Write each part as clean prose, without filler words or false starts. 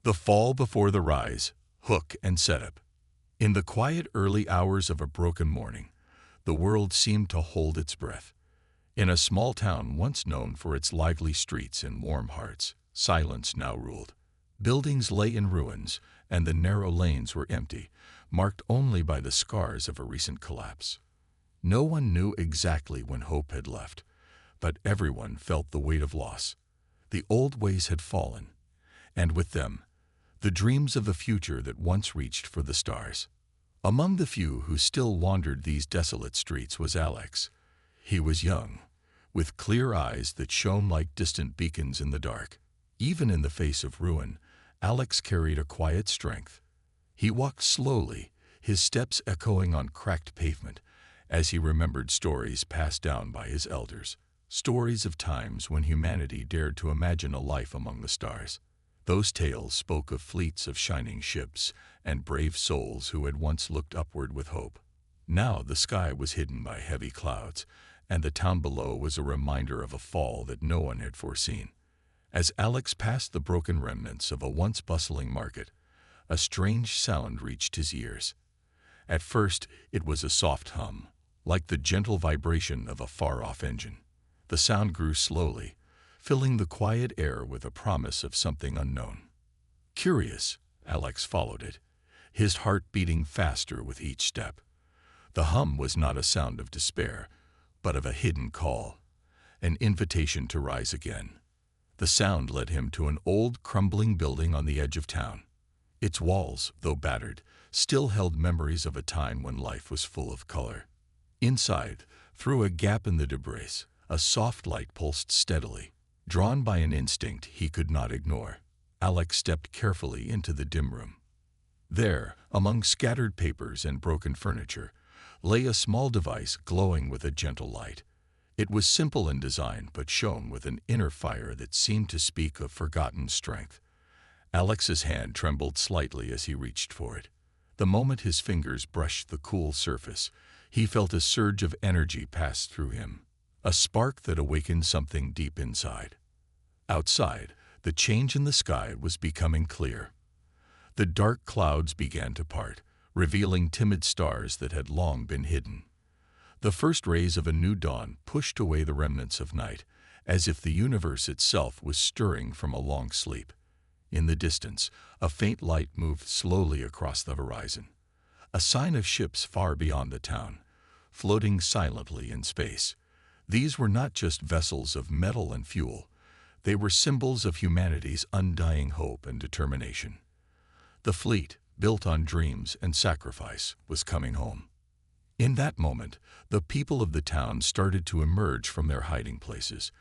The fall before the rise, hook and setup. In the quiet early hours of a broken morning, the world seemed to hold its breath. In a small town once known for its lively streets and warm hearts, silence now ruled. Buildings lay in ruins, and the narrow lanes were empty, marked only by the scars of a recent collapse. No one knew exactly when hope had left, but everyone felt the weight of loss. The old ways had fallen, and with them, the dreams of a future that once reached for the stars. Among the few who still wandered these desolate streets was Alex. He was young, with clear eyes that shone like distant beacons in the dark. Even in the face of ruin, Alex carried a quiet strength. He walked slowly, his steps echoing on cracked pavement, as he remembered stories passed down by his elders. Stories of times when humanity dared to imagine a life among the stars. Those tales spoke of fleets of shining ships and brave souls who had once looked upward with hope. Now the sky was hidden by heavy clouds, and the town below was a reminder of a fall that no one had foreseen. As Alex passed the broken remnants of a once bustling market, a strange sound reached his ears. At first, it was a soft hum, like the gentle vibration of a far-off engine. The sound grew slowly, filling the quiet air with a promise of something unknown. Curious, Alex followed it, his heart beating faster with each step. The hum was not a sound of despair, but of a hidden call, an invitation to rise again. The sound led him to an old, crumbling building on the edge of town. Its walls, though battered, still held memories of a time when life was full of color. Inside, through a gap in the debris, a soft light pulsed steadily. Drawn by an instinct he could not ignore, Alex stepped carefully into the dim room. There, among scattered papers and broken furniture, lay a small device glowing with a gentle light. It was simple in design but shone with an inner fire that seemed to speak of forgotten strength. Alex's hand trembled slightly as he reached for it. The moment his fingers brushed the cool surface, he felt a surge of energy pass through him, a spark that awakened something deep inside. Outside, the change in the sky was becoming clear. The dark clouds began to part, revealing timid stars that had long been hidden. The first rays of a new dawn pushed away the remnants of night, as if the universe itself was stirring from a long sleep. In the distance, a faint light moved slowly across the horizon, a sign of ships far beyond the town, floating silently in space. These were not just vessels of metal and fuel. They were symbols of humanity's undying hope and determination. The fleet, built on dreams and sacrifice, was coming home. In that moment, the people of the town started to emerge from their hiding places.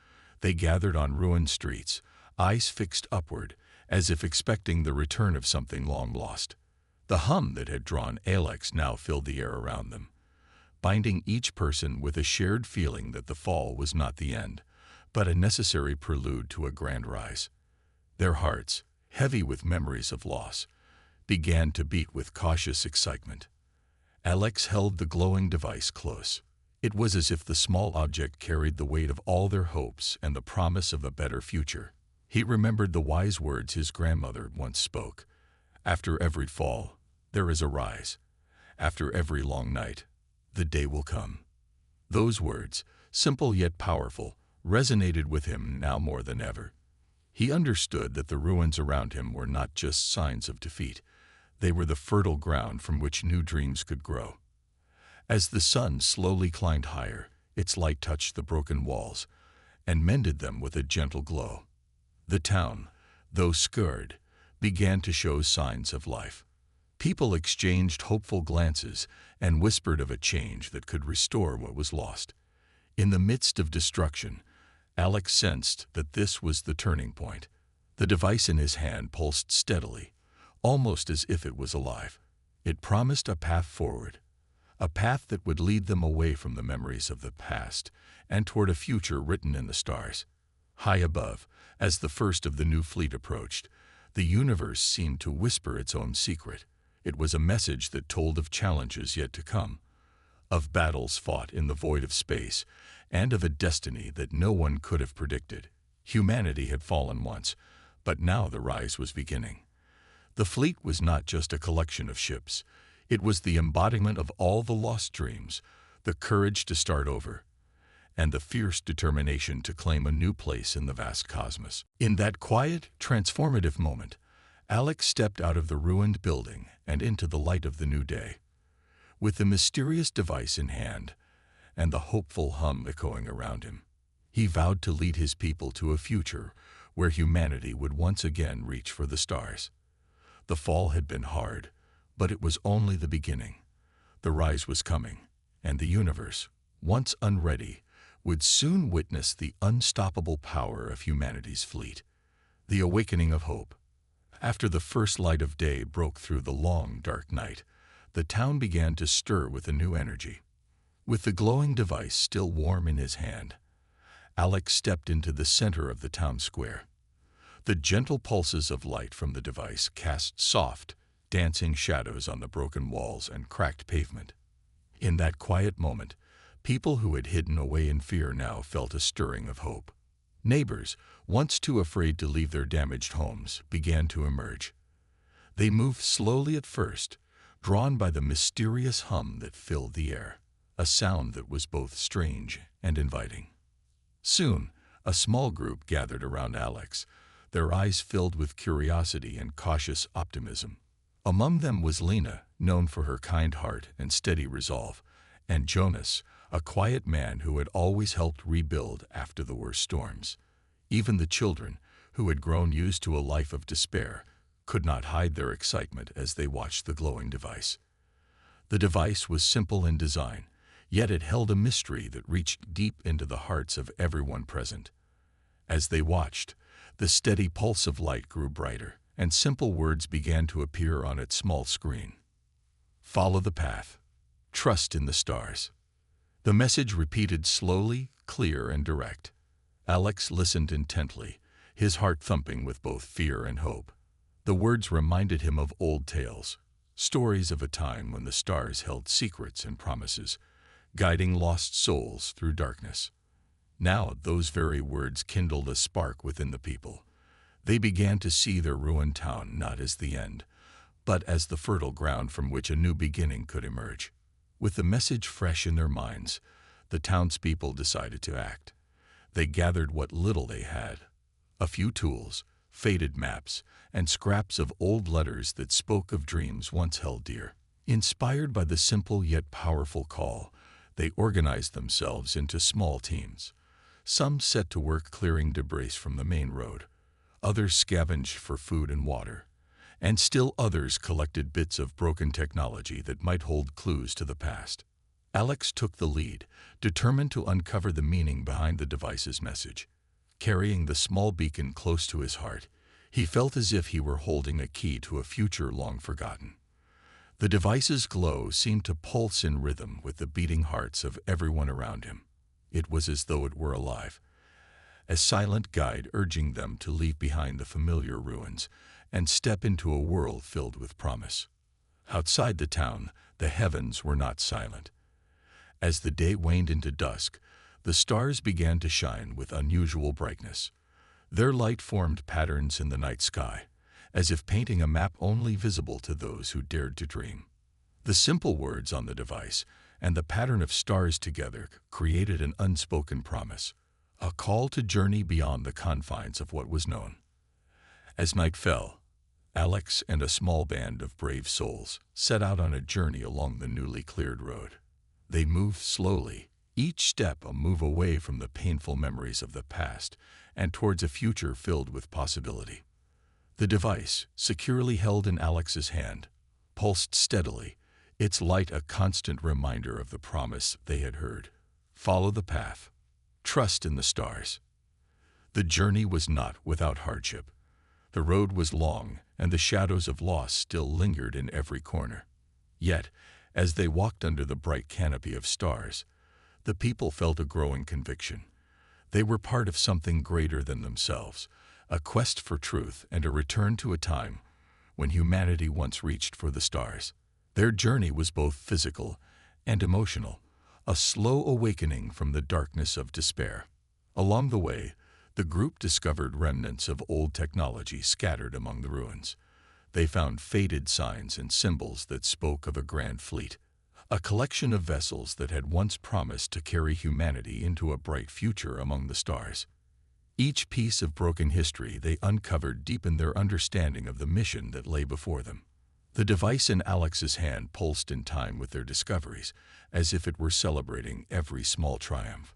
They gathered on ruined streets, eyes fixed upward, as if expecting the return of something long lost. The hum that had drawn Alex now filled the air around them, binding each person with a shared feeling that the fall was not the end, but a necessary prelude to a grand rise. Their hearts, heavy with memories of loss, began to beat with cautious excitement. Alex held the glowing device close. It was as if the small object carried the weight of all their hopes and the promise of a better future. He remembered the wise words his grandmother once spoke. After every fall, there is a rise. After every long night, the day will come. Those words, simple yet powerful, resonated with him now more than ever. He understood that the ruins around him were not just signs of defeat. They were the fertile ground from which new dreams could grow. As the sun slowly climbed higher, its light touched the broken walls and mended them with a gentle glow. The town, though scarred, began to show signs of life. People exchanged hopeful glances and whispered of a change that could restore what was lost. In the midst of destruction, Alex sensed that this was the turning point. The device in his hand pulsed steadily, almost as if it was alive. It promised a path forward, a path that would lead them away from the memories of the past and toward a future written in the stars. High above, as the first of the new fleet approached, the universe seemed to whisper its own secret. It was a message that told of challenges yet to come, of battles fought in the void of space, and of a destiny that no one could have predicted. Humanity had fallen once, but now the rise was beginning. The fleet was not just a collection of ships. It was the embodiment of all the lost dreams, the courage to start over, and the fierce determination to claim a new place in the vast cosmos. In that quiet, transformative moment, Alex stepped out of the ruined building and into the light of the new day. With the mysterious device in hand and the hopeful hum echoing around him, he vowed to lead his people to a future where humanity would once again reach for the stars. The fall had been hard, but it was only the beginning. The rise was coming, and the universe, once unready, would soon witness the unstoppable power of humanity's fleet. The awakening of hope. After the first light of day broke through the long, dark night, the town began to stir with a new energy. With the glowing device still warm in his hand, Alex stepped into the center of the town square. The gentle pulses of light from the device cast soft, dancing shadows on the broken walls and cracked pavement. In that quiet moment, people who had hidden away in fear now felt a stirring of hope. Neighbors, once too afraid to leave their damaged homes, began to emerge. They moved slowly at first, drawn by the mysterious hum that filled the air, a sound that was both strange and inviting. Soon, a small group gathered around Alex, their eyes filled with curiosity and cautious optimism. Among them was Lena, known for her kind heart and steady resolve, and Jonas, a quiet man who had always helped rebuild after the worst storms. Even the children, who had grown used to a life of despair, could not hide their excitement as they watched the glowing device. The device was simple in design, yet it held a mystery that reached deep into the hearts of everyone present. As they watched, the steady pulse of light grew brighter, and simple words began to appear on its small screen. Follow the path. Trust in the stars. The message repeated slowly, clear, and direct. Alex listened intently, his heart thumping with both fear and hope. The words reminded him of old tales, stories of a time when the stars held secrets and promises, guiding lost souls through darkness. Now those very words kindled a spark within the people. They began to see their ruined town not as the end, but as the fertile ground from which a new beginning could emerge. With the message fresh in their minds, the townspeople decided to act. They gathered what little they had, a few tools, faded maps, and scraps of old letters that spoke of dreams once held dear. Inspired by the simple yet powerful call, they organized themselves into small teams. Some set to work clearing debris from the main road, others scavenged for food and water, and still others collected bits of broken technology that might hold clues to the past. Alex took the lead, determined to uncover the meaning behind the device's message. Carrying the small beacon close to his heart, he felt as if he were holding a key to a future long forgotten. The device's glow seemed to pulse in rhythm with the beating hearts of everyone around him. It was as though it were alive, a silent guide urging them to leave behind the familiar ruins and step into a world filled with promise. Outside the town, the heavens were not silent. As the day waned into dusk, the stars began to shine with unusual brightness. Their light formed patterns in the night sky, as if painting a map only visible to those who dared to dream. The simple words on the device and the pattern of stars together created an unspoken promise, a call to journey beyond the confines of what was known. As night fell, Alex and a small band of brave souls set out on a journey along the newly cleared road. They moved slowly, each step a move away from the painful memories of the past and towards a future filled with possibility. The device, securely held in Alex's hand, pulsed steadily, its light a constant reminder of the promise they had heard. Follow the path. Trust in the stars. The journey was not without hardship. The road was long, and the shadows of loss still lingered in every corner. Yet, as they walked under the bright canopy of stars, the people felt a growing conviction. They were part of something greater than themselves, a quest for truth and a return to a time when humanity once reached for the stars. Their journey was both physical and emotional, a slow awakening from the darkness of despair. Along the way, the group discovered remnants of old technology scattered among the ruins. They found faded signs and symbols that spoke of a grand fleet, a collection of vessels that had once promised to carry humanity into a bright future among the stars. Each piece of broken history they uncovered deepened their understanding of the mission that lay before them. The device in Alex's hand pulsed in time with their discoveries, as if it were celebrating every small triumph.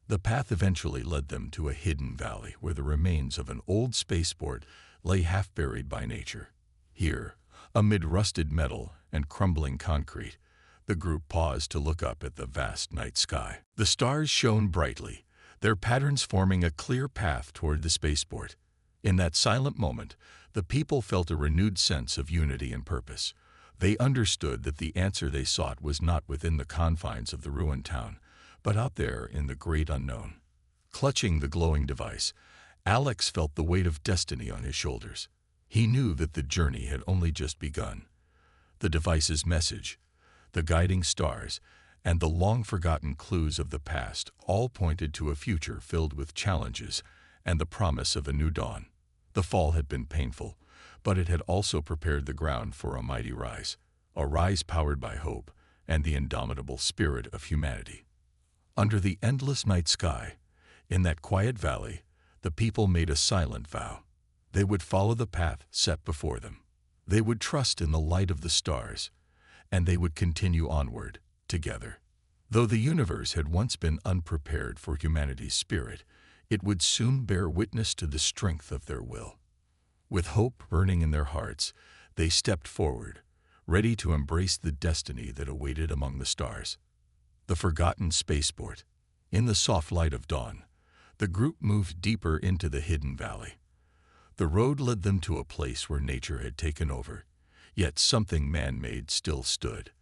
The path eventually led them to a hidden valley where the remains of an old spaceport lay half buried by nature. Here, amid rusted metal and crumbling concrete, the group paused to look up at the vast night sky. The stars shone brightly, their patterns forming a clear path toward the spaceport. In that silent moment, the people felt a renewed sense of unity and purpose. They understood that the answer they sought was not within the confines of the ruined town, but out there in the great unknown. Clutching the glowing device, Alex felt the weight of destiny on his shoulders. He knew that the journey had only just begun. The device's message, the guiding stars, and the long-forgotten clues of the past all pointed to a future filled with challenges and the promise of a new dawn. The fall had been painful, but it had also prepared the ground for a mighty rise, a rise powered by hope and the indomitable spirit of humanity. Under the endless night sky, in that quiet valley, the people made a silent vow. They would follow the path set before them. They would trust in the light of the stars, and they would continue onward, together. Though the universe had once been unprepared for humanity's spirit, it would soon bear witness to the strength of their will. With hope burning in their hearts, they stepped forward, ready to embrace the destiny that awaited among the stars. The forgotten spaceport. In the soft light of dawn, the group moved deeper into the hidden valley. The road led them to a place where nature had taken over, yet something man-made still stood.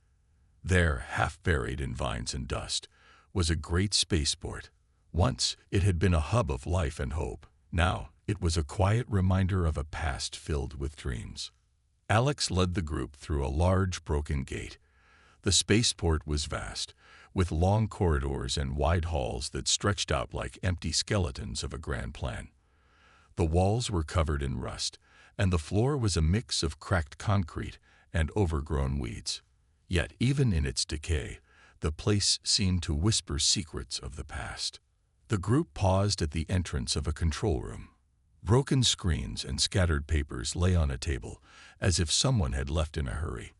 There, half buried in vines and dust, was a great spaceport. Once, it had been a hub of life and hope. Now, it was a quiet reminder of a past filled with dreams. Alex led the group through a large, broken gate. The spaceport was vast, with long corridors and wide halls that stretched out like empty skeletons of a grand plan. The walls were covered in rust, and the floor was a mix of cracked concrete and overgrown weeds. Yet, even in its decay, the place seemed to whisper secrets of the past. The group paused at the entrance of a control room. Broken screens and scattered papers lay on a table, as if someone had left in a hurry.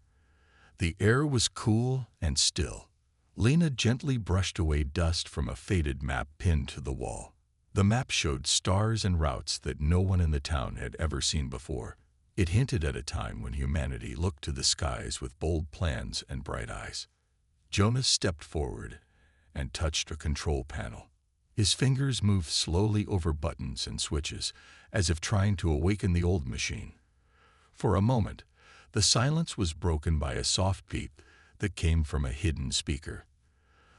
The air was cool and still. Lena gently brushed away dust from a faded map pinned to the wall. The map showed stars and routes that no one in the town had ever seen before. It hinted at a time when humanity looked to the skies with bold plans and bright eyes. Jonas stepped forward and touched a control panel. His fingers moved slowly over buttons and switches, as if trying to awaken the old machine. For a moment, the silence was broken by a soft beep that came from a hidden speaker.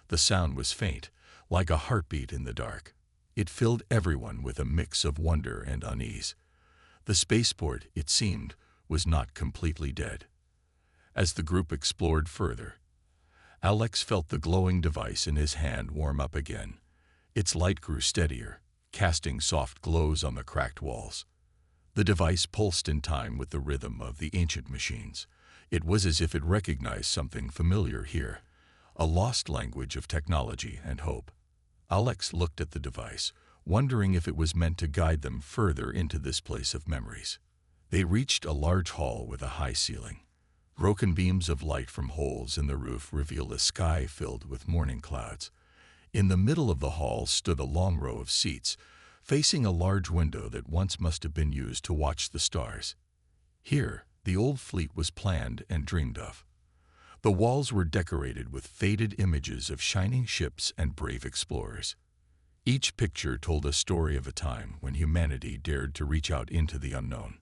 The sound was faint, like a heartbeat in the dark. It filled everyone with a mix of wonder and unease. The spaceport, it seemed, was not completely dead. As the group explored further, Alex felt the glowing device in his hand warm up again. Its light grew steadier, casting soft glows on the cracked walls. The device pulsed in time with the rhythm of the ancient machines. It was as if it recognized something familiar here, a lost language of technology and hope. Alex looked at the device, wondering if it was meant to guide them further into this place of memories. They reached a large hall with a high ceiling. Broken beams of light from holes in the roof revealed a sky filled with morning clouds. In the middle of the hall stood a long row of seats, facing a large window that once must have been used to watch the stars. Here, the old fleet was planned and dreamed of. The walls were decorated with faded images of shining ships and brave explorers. Each picture told a story of a time when humanity dared to reach out into the unknown.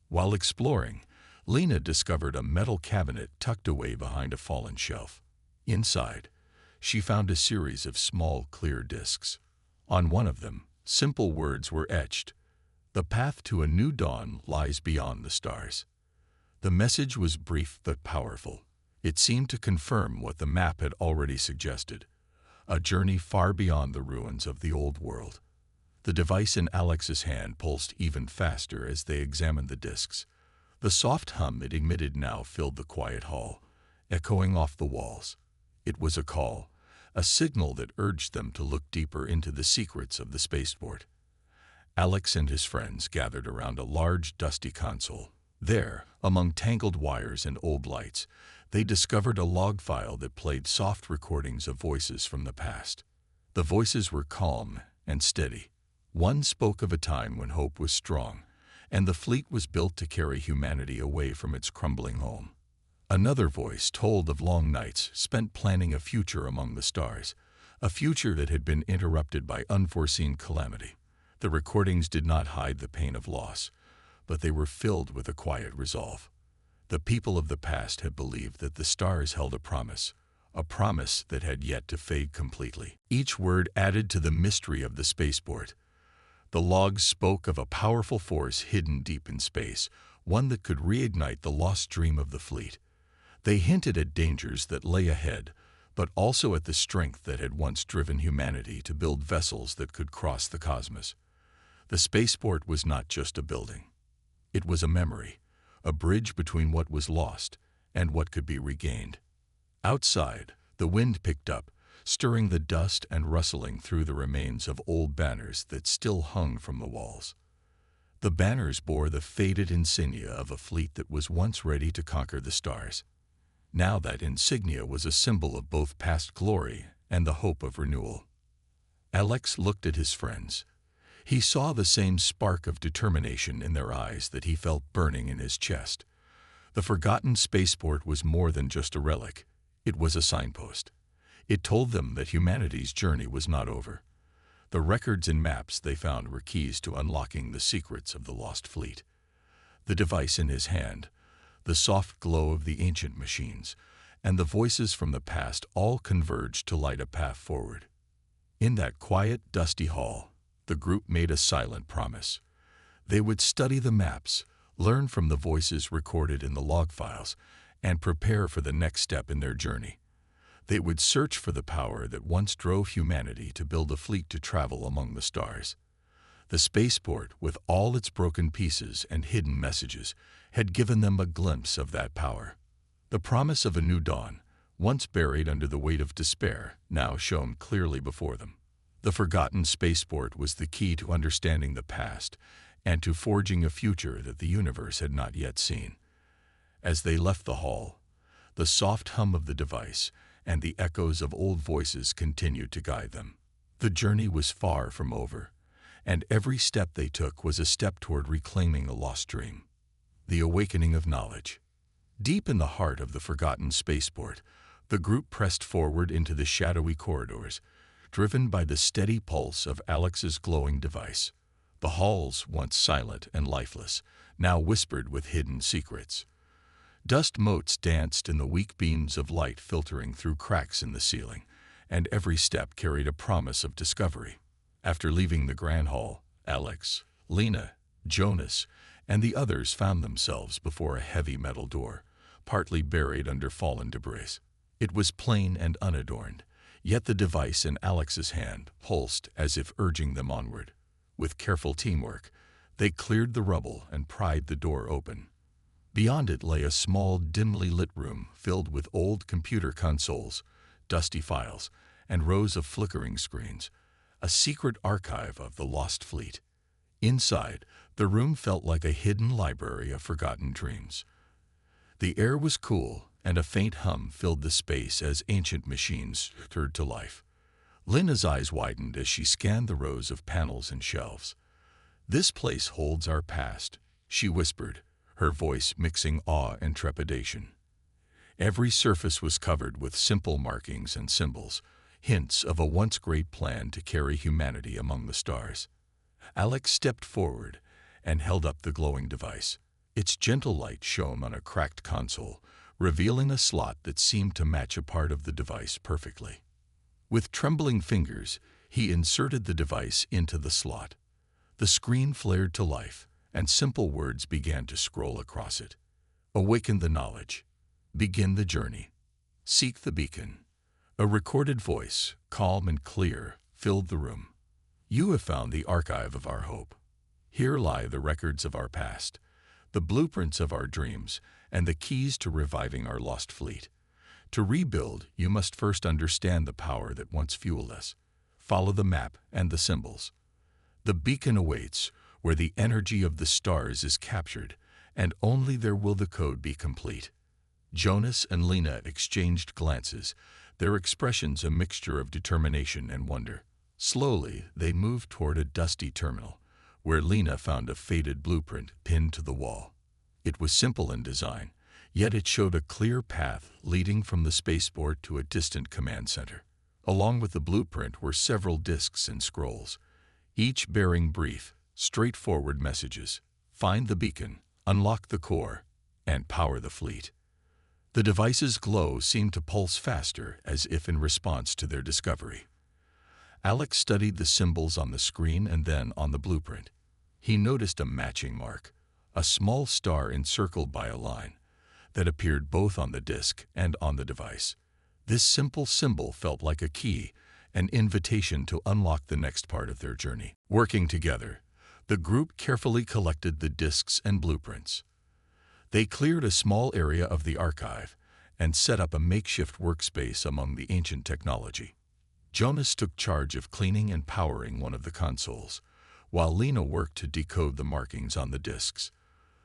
While exploring, Lena discovered a metal cabinet tucked away behind a fallen shelf. Inside, she found a series of small, clear discs. On one of them, simple words were etched: "The path to a new dawn lies beyond the stars." The message was brief but powerful. It seemed to confirm what the map had already suggested: a journey far beyond the ruins of the old world. The device in Alex's hand pulsed even faster as they examined the discs. The soft hum it emitted now filled the quiet hall, echoing off the walls. It was a call, a signal that urged them to look deeper into the secrets of the spaceport. Alex and his friends gathered around a large, dusty console. There, among tangled wires and old lights, they discovered a log file that played soft recordings of voices from the past. The voices were calm and steady. One spoke of a time when hope was strong, and the fleet was built to carry humanity away from its crumbling home. Another voice told of long nights spent planning a future among the stars, a future that had been interrupted by unforeseen calamity. The recordings did not hide the pain of loss, but they were filled with a quiet resolve. The people of the past had believed that the stars held a promise that had yet to fade completely. Each word added to the mystery of the spaceport. The logs spoke of a powerful force hidden deep in space, one that could reignite the lost dream of the fleet. They hinted at dangers that lay ahead, but also at the strength that had once driven humanity to build vessels that could cross the cosmos. The spaceport was not just a building. It was a memory, a bridge between what was lost and what could be regained. Outside, the wind picked up, stirring the dust and rustling through the remains of old banners that still hung from the walls. The banners bore the faded insignia of a fleet that was once ready to conquer the stars. Now that insignia was a symbol of both past glory and the hope of renewal. Alex looked at his friends. He saw the same spark of determination in their eyes that he felt burning in his chest. The forgotten spaceport was more than just a relic. It was a signpost. It told them that humanity's journey was not over. The records and maps they found were keys to unlocking the secrets of the lost fleet. The device in his hand, the soft glow of the ancient machines, and the voices from the past all converged to light a path forward. In that quiet, dusty hall, the group made a silent promise. They would study the maps, learn from the voices recorded in the log files, and prepare for the next step in their journey. They would search for the power that once drove humanity to build a fleet to travel among the stars. The spaceport, with all its broken pieces and hidden messages, had given them a glimpse of that power. The promise of a new dawn, once buried under the weight of despair, now shone clearly before them. The forgotten spaceport was the key to understanding the past and to forging a future that the universe had not yet seen. As they left the hall, the soft hum of the device and the echoes of old voices continued to guide them. The journey was far from over, and every step they took was a step toward reclaiming a lost dream. The awakening of knowledge. Deep in the heart of the forgotten spaceport, the group pressed forward into the shadowy corridors, driven by the steady pulse of Alex's glowing device. The halls, once silent and lifeless, now whispered with hidden secrets. Dust motes danced in the weak beams of light filtering through cracks in the ceiling, and every step carried a promise of discovery. After leaving the grand hall, Alex, Lena, Jonas, and the others found themselves before a heavy metal door, partly buried under fallen debris. It was plain and unadorned, yet the device in Alex's hand pulsed as if urging them onward. With careful teamwork, they cleared the rubble and pried the door open. Beyond it lay a small, dimly lit room filled with old computer consoles, dusty files, and rows of flickering screens, a secret archive of the lost fleet. Inside, the room felt like a hidden library of forgotten dreams. The air was cool, and a faint hum filled the space as ancient machines stirred to life. Lena's eyes widened as she scanned the rows of panels and shelves. "This place holds our past," she whispered, her voice mixing awe and trepidation. Every surface was covered with simple markings and symbols, hints of a once great plan to carry humanity among the stars. Alex stepped forward and held up the glowing device. Its gentle light shone on a cracked console, revealing a slot that seemed to match a part of the device perfectly. With trembling fingers, he inserted the device into the slot. The screen flared to life, and simple words began to scroll across it. "Awaken the knowledge. Begin the journey. Seek the beacon." A recorded voice, calm and clear, filled the room. "You have found the archive of our hope. Here lie the records of our past, the blueprints of our dreams, and the keys to reviving our lost fleet. To rebuild, you must first understand the power that once fueled us. Follow the map and the symbols. The beacon awaits, where the energy of the stars is captured, and only there will the code be complete. Jonas and Lena exchanged glances, their expressions a mixture of determination and wonder. Slowly, they moved toward a dusty terminal, where Lena found a faded blueprint pinned to the wall. It was simple in design, yet it showed a clear path leading from the spaceport to a distant command center. Along with the blueprint were several discs and scrolls, each bearing brief, straightforward messages. Find the beacon, unlock the core, and power the fleet. The device's glow seemed to pulse faster, as if in response to their discovery. Alex studied the symbols on the screen and then on the blueprint. He noticed a matching mark, a small star encircled by a line, that appeared both on the disk and on the device. This simple symbol felt like a key, an invitation to unlock the next part of their journey. Working together, the group carefully collected the disks and blueprints. They cleared a small area of the archive and set up a makeshift workspace among the ancient technology. Jonas took charge of cleaning and powering one of the consoles, while Lena worked to decode the markings on the disks.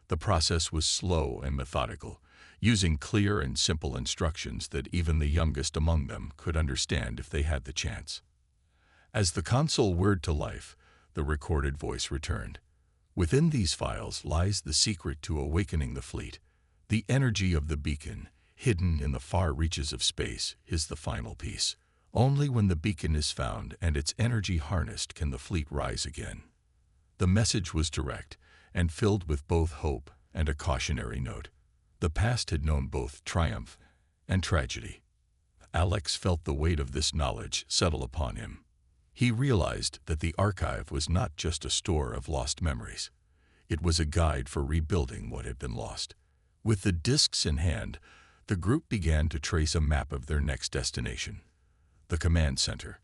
The process was slow and methodical, using clear and simple instructions that even the youngest among them could understand if they had the chance. As the console whirred to life, the recorded voice returned. Within these files lies the secret to awakening the fleet. The energy of the beacon, hidden in the far reaches of space, is the final piece. Only when the beacon is found and its energy harnessed can the fleet rise again. The message was direct and filled with both hope and a cautionary note. The past had known both triumph and tragedy. Alex felt the weight of this knowledge settle upon him. He realized that the archive was not just a store of lost memories. It was a guide for rebuilding what had been lost. With the discs in hand, the group began to trace a map of their next destination. The command center.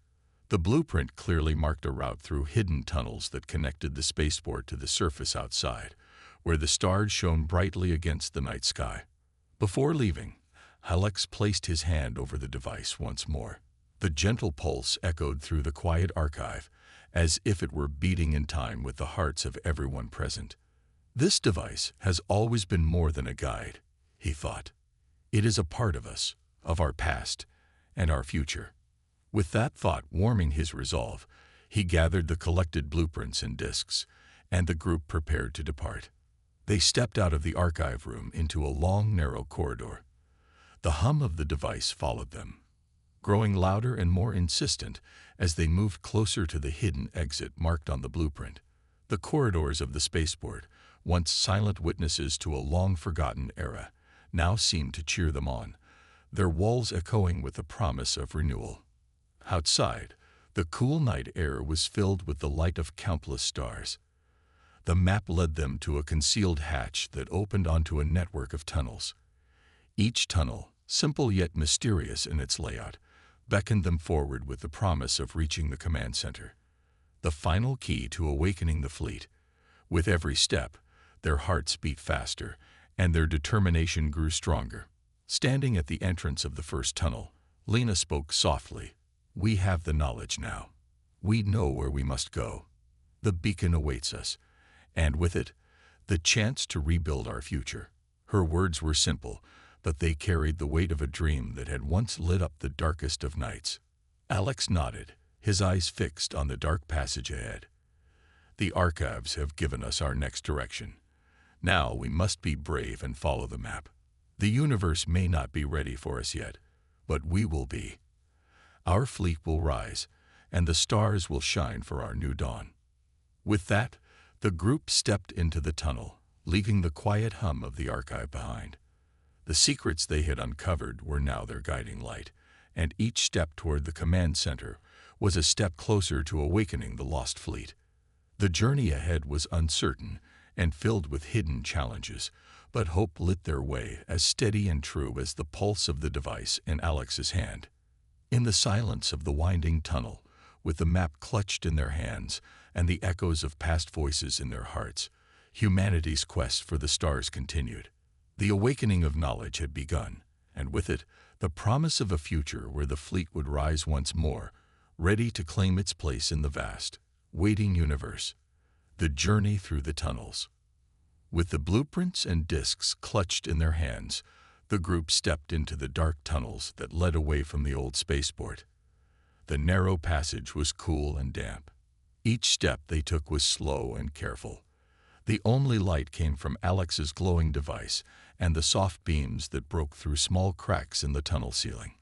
The blueprint clearly marked a route through hidden tunnels that connected the spaceport to the surface outside, where the stars shone brightly against the night sky. Before leaving, Alex placed his hand over the device once more. The gentle pulse echoed through the quiet archive, as if it were beating in time with the hearts of everyone present. This device has always been more than a guide, he thought. It is a part of us, of our past, and our future. With that thought warming his resolve, he gathered the collected blueprints and discs, and the group prepared to depart. They stepped out of the archive room into a long, narrow corridor. The hum of the device followed them, growing louder and more insistent as they moved closer to the hidden exit marked on the blueprint. The corridors of the spaceport, once silent witnesses to a long-forgotten era, now seemed to cheer them on, their walls echoing with the promise of renewal. Outside, the cool night air was filled with the light of countless stars. The map led them to a concealed hatch that opened onto a network of tunnels. Each tunnel, simple yet mysterious in its layout, beckoned them forward with the promise of reaching the command center, the final key to awakening the fleet. With every step, their hearts beat faster, and their determination grew stronger. Standing at the entrance of the first tunnel, Lena spoke softly. "We have the knowledge now. We know where we must go. The beacon awaits us, and with it, the chance to rebuild our future." Her words were simple, but they carried the weight of a dream that had once lit up the darkest of nights. Alex nodded, his eyes fixed on the dark passage ahead. "The archives have given us our next direction. Now we must be brave and follow the map. The universe may not be ready for us yet, but we will be. Our fleet will rise, and the stars will shine for our new dawn." With that, the group stepped into the tunnel, leaving the quiet hum of the archive behind. The secrets they had uncovered were now their guiding light, and each step toward the command center was a step closer to awakening the lost fleet. The journey ahead was uncertain and filled with hidden challenges, but hope lit their way as steady and true as the pulse of the device in Alex's hand. In the silence of the winding tunnel, with the map clutched in their hands and the echoes of past voices in their hearts, Humanity's quest for the stars continued. The awakening of knowledge had begun, and with it, the promise of a future where the fleet would rise once more, ready to claim its place in the vast, waiting universe. The journey through the tunnels. With the blueprints and discs clutched in their hands, the group stepped into the dark tunnels that led away from the old spaceport. The narrow passage was cool and damp. Each step they took was slow and careful. The only light came from Alex's glowing device and the soft beams that broke through small cracks in the tunnel ceiling.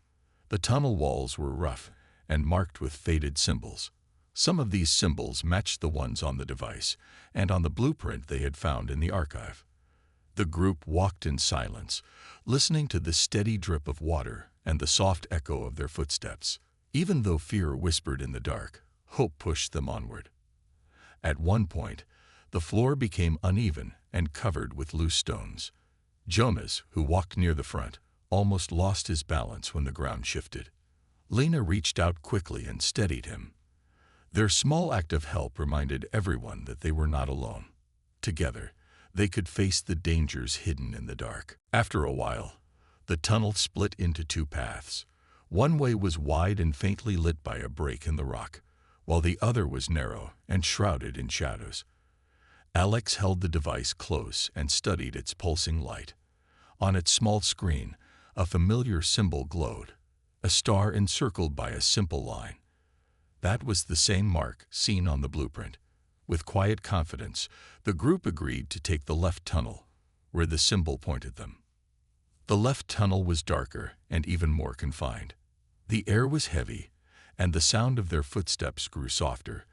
The tunnel walls were rough and marked with faded symbols. Some of these symbols matched the ones on the device and on the blueprint they had found in the archive. The group walked in silence, listening to the steady drip of water and the soft echo of their footsteps. Even though fear whispered in the dark, hope pushed them onward. At one point, the floor became uneven and covered with loose stones. Jonas, who walked near the front, almost lost his balance when the ground shifted. Lena reached out quickly and steadied him. Their small act of help reminded everyone that they were not alone. Together, they could face the dangers hidden in the dark. After a while, the tunnel split into two paths. One way was wide and faintly lit by a break in the rock, while the other was narrow and shrouded in shadows. Alex held the device close and studied its pulsing light. On its small screen, a familiar symbol glowed, a star encircled by a simple line. That was the same mark seen on the blueprint. With quiet confidence, the group agreed to take the left tunnel, where the symbol pointed them. The left tunnel was darker and even more confined. The air was heavy, and the sound of their footsteps grew softer,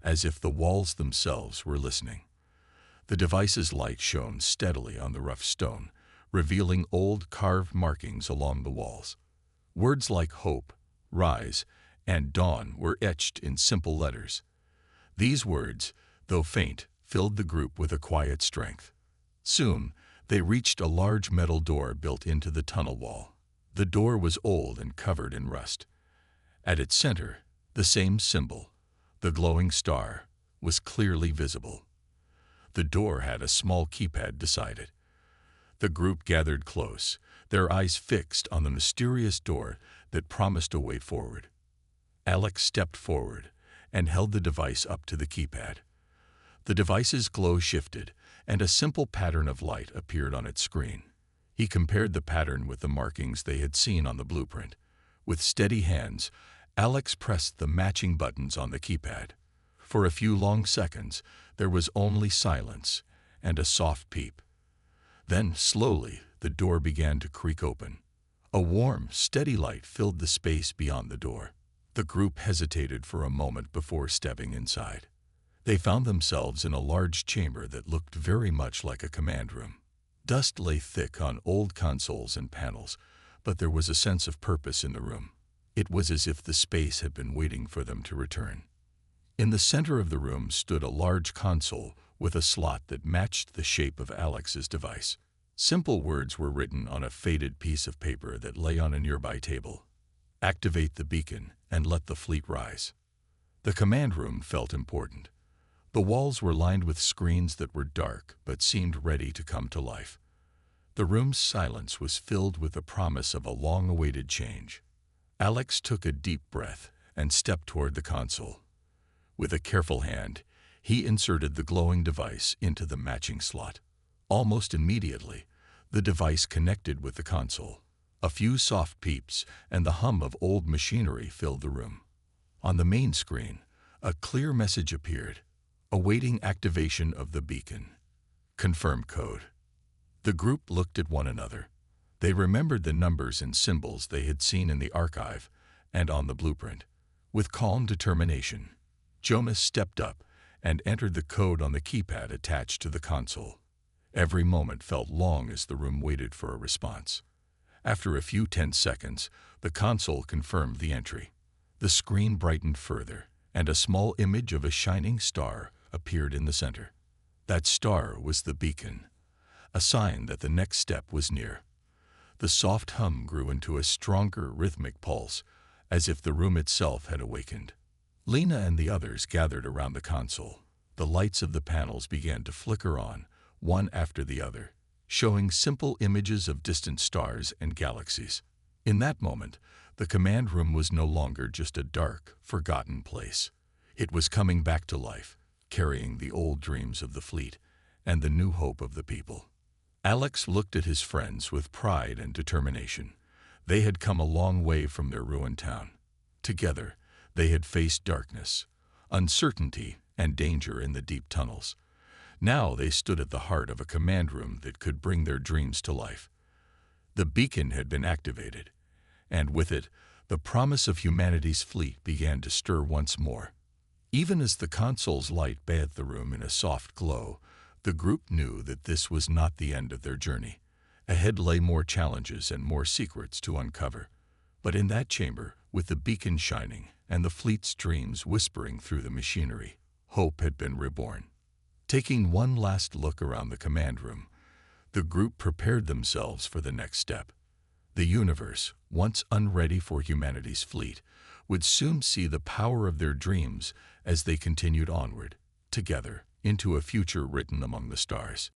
as if the walls themselves were listening. The device's light shone steadily on the rough stone, revealing old carved markings along the walls. Words like hope, rise, and dawn were etched in simple letters. These words, though faint, filled the group with a quiet strength. Soon, they reached a large metal door built into the tunnel wall. The door was old and covered in rust. At its center, the same symbol, the glowing star, was clearly visible. The door had a small keypad beside it. The group gathered close, their eyes fixed on the mysterious door that promised a way forward. Alex stepped forward and held the device up to the keypad. The device's glow shifted, and a simple pattern of light appeared on its screen. He compared the pattern with the markings they had seen on the blueprint. With steady hands, Alex pressed the matching buttons on the keypad. For a few long seconds, there was only silence and a soft peep. Then, slowly, the door began to creak open. A warm, steady light filled the space beyond the door. The group hesitated for a moment before stepping inside. They found themselves in a large chamber that looked very much like a command room. Dust lay thick on old consoles and panels, but there was a sense of purpose in the room. It was as if the space had been waiting for them to return. In the center of the room stood a large console with a slot that matched the shape of Alex's device. Simple words were written on a faded piece of paper that lay on a nearby table. Activate the beacon and let the fleet rise. The command room felt important. The walls were lined with screens that were dark but seemed ready to come to life. The room's silence was filled with the promise of a long-awaited change. Alex took a deep breath and stepped toward the console. With a careful hand, he inserted the glowing device into the matching slot. Almost immediately, the device connected with the console. A few soft peeps and the hum of old machinery filled the room. On the main screen, a clear message appeared, awaiting activation of the beacon. Confirm code. The group looked at one another. They remembered the numbers and symbols they had seen in the archive and on the blueprint. With calm determination, Jonas stepped up and entered the code on the keypad attached to the console. Every moment felt long as the room waited for a response. After a few tense seconds, the console confirmed the entry. The screen brightened further, and a small image of a shining star appeared in the center. That star was the beacon, a sign that the next step was near. The soft hum grew into a stronger rhythmic pulse, as if the room itself had awakened. Lena and the others gathered around the console. The lights of the panels began to flicker on, one after the other, showing simple images of distant stars and galaxies. In that moment, the command room was no longer just a dark, forgotten place. It was coming back to life, carrying the old dreams of the fleet and the new hope of the people. Alex looked at his friends with pride and determination. They had come a long way from their ruined town. Together, they had faced darkness, uncertainty, and danger in the deep tunnels. Now they stood at the heart of a command room that could bring their dreams to life. The beacon had been activated, and with it, the promise of humanity's fleet began to stir once more. Even as the console's light bathed the room in a soft glow, the group knew that this was not the end of their journey. Ahead lay more challenges and more secrets to uncover. But in that chamber, with the beacon shining and the fleet's dreams whispering through the machinery, hope had been reborn. Taking one last look around the command room, the group prepared themselves for the next step. The universe, once unready for humanity's fleet, would soon see the power of their dreams as they continued onward, together, into a future written among the stars.